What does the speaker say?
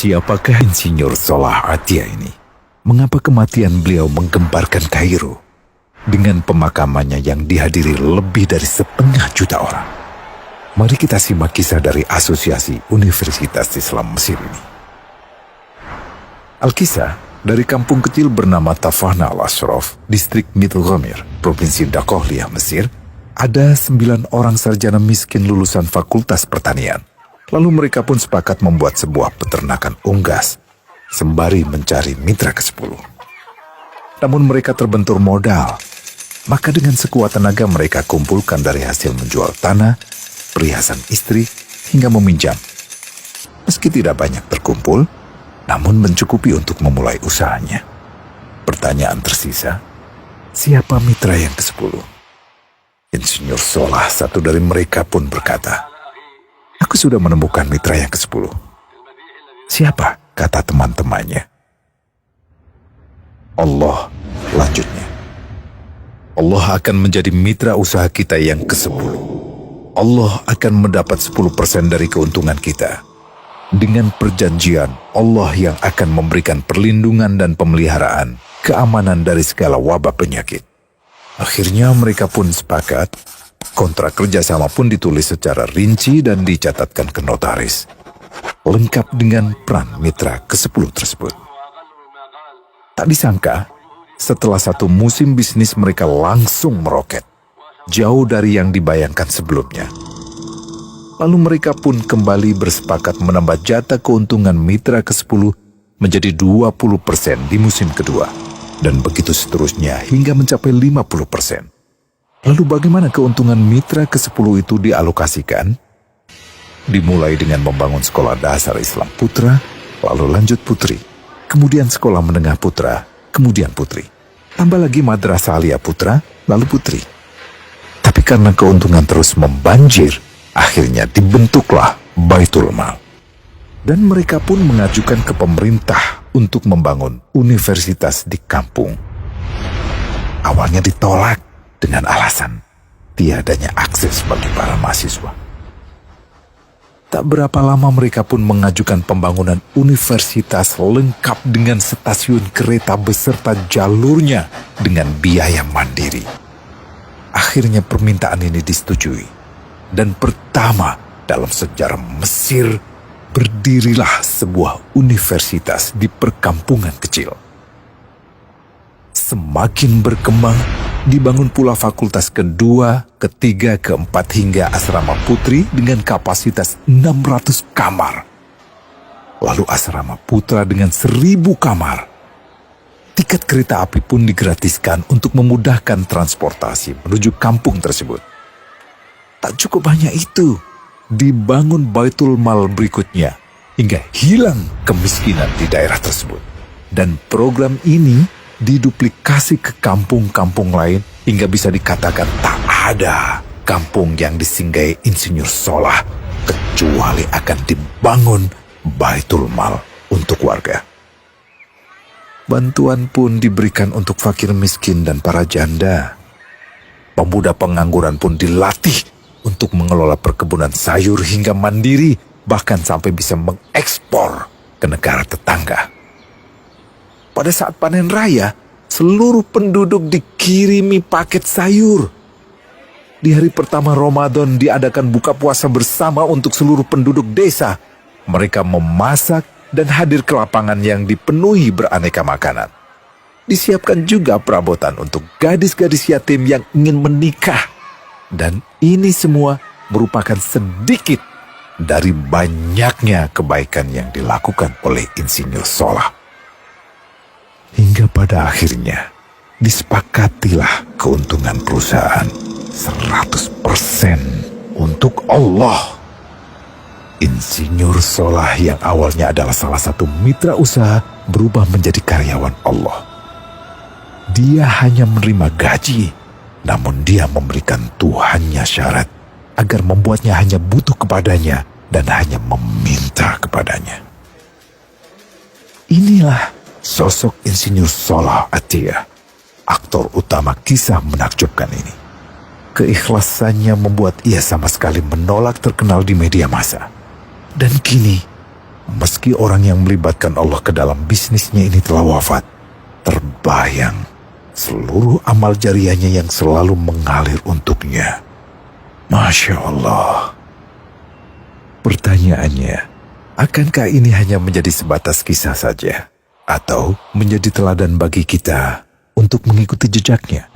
Siapakah Insinyur Solah Atia ini? Mengapa kematian beliau menggemparkan Kairo? Dengan pemakamannya yang dihadiri lebih dari 1,5 juta orang. Mari kita simak kisah dari Asosiasi Universitas Islam Mesir ini. Al-Kisah dari kampung kecil bernama Tafahna al-Ashraf, distrik Middle Ghamir, provinsi Dakohliyah, Mesir, ada 9 orang sarjana miskin lulusan fakultas pertanian. Lalu mereka pun sepakat membuat sebuah peternakan unggas, sembari mencari mitra ke-10. Namun mereka terbentur modal, maka dengan sekuat tenaga mereka kumpulkan dari hasil menjual tanah, perhiasan istri, hingga meminjam. Meski tidak banyak terkumpul, namun mencukupi untuk memulai usahanya. Pertanyaan tersisa, siapa mitra yang ke-10? Insinyur Solah, satu dari mereka, pun berkata, "Aku sudah menemukan mitra yang ke-10. Siapa?" kata teman-temannya. "Allah," lanjutnya. "Allah akan menjadi mitra usaha kita yang ke-10. Allah akan mendapat 10% dari keuntungan kita. Dengan perjanjian, Allah yang akan memberikan perlindungan dan pemeliharaan, keamanan dari segala wabah penyakit." Akhirnya mereka pun sepakat. Kontrak kerjasama pun ditulis secara rinci dan dicatatkan ke notaris, lengkap dengan peran mitra ke-10 tersebut. Tak disangka, setelah 1 musim bisnis mereka langsung meroket, jauh dari yang dibayangkan sebelumnya. Lalu mereka pun kembali bersepakat menambah jatah keuntungan mitra ke-10 menjadi 20% di musim kedua, dan begitu seterusnya hingga mencapai 50%. Lalu bagaimana keuntungan mitra ke-10 itu dialokasikan? Dimulai dengan membangun sekolah dasar Islam putra, lalu lanjut putri, kemudian sekolah menengah putra, kemudian putri. Tambah lagi madrasah aliyah putra, lalu putri. Tapi karena keuntungan terus membanjir, akhirnya dibentuklah Baitul Mal. Dan mereka pun mengajukan ke pemerintah untuk membangun universitas di kampung. Awalnya ditolak dengan alasan tiadanya akses bagi para mahasiswa. Tak berapa lama mereka pun mengajukan pembangunan universitas lengkap dengan stasiun kereta beserta jalurnya dengan biaya mandiri. Akhirnya permintaan ini disetujui, dan pertama dalam sejarah Mesir berdirilah sebuah universitas di perkampungan kecil. Semakin berkembang, dibangun pula fakultas kedua, ketiga, keempat hingga asrama putri dengan kapasitas 600 kamar. Lalu asrama putra dengan 1.000 kamar. Tiket kereta api pun digratiskan untuk memudahkan transportasi menuju kampung tersebut. Tak cukup hanya itu, dibangun Baitul Mal berikutnya hingga hilang kemiskinan di daerah tersebut. Dan program ini diduplikasi ke kampung-kampung lain hingga bisa dikatakan tak ada kampung yang disinggahi Insinyur Solah kecuali akan dibangun Baitul Mal untuk warga. Bantuan pun diberikan untuk fakir miskin dan para janda. Pemuda pengangguran pun dilatih untuk mengelola perkebunan sayur hingga mandiri, bahkan sampai bisa mengekspor ke negara tetangga. Pada saat panen raya, seluruh penduduk dikirimi paket sayur. Di hari pertama Ramadan diadakan buka puasa bersama untuk seluruh penduduk desa. Mereka memasak dan hadir ke lapangan yang dipenuhi beraneka makanan. Disiapkan juga perabotan untuk gadis-gadis yatim yang ingin menikah. Dan ini semua merupakan sedikit dari banyaknya kebaikan yang dilakukan oleh Insinyur Solah. Hingga pada akhirnya disepakatilah keuntungan perusahaan 100% untuk Allah. Insinyur Solah yang awalnya adalah salah satu mitra usaha berubah menjadi karyawan Allah. Dia hanya menerima gaji, namun dia memberikan Tuhannya syarat agar membuatnya hanya butuh kepadanya dan hanya meminta kepadanya. Inilah sosok Insinyur Solah Atia, aktor utama kisah menakjubkan ini. Keikhlasannya membuat ia sama sekali menolak terkenal di media massa. Dan kini, meski orang yang melibatkan Allah ke dalam bisnisnya ini telah wafat, terbayang seluruh amal jariahnya yang selalu mengalir untuknya. Masya Allah. Pertanyaannya, akankah ini hanya menjadi sebatas kisah saja? Atau menjadi teladan bagi kita untuk mengikuti jejaknya?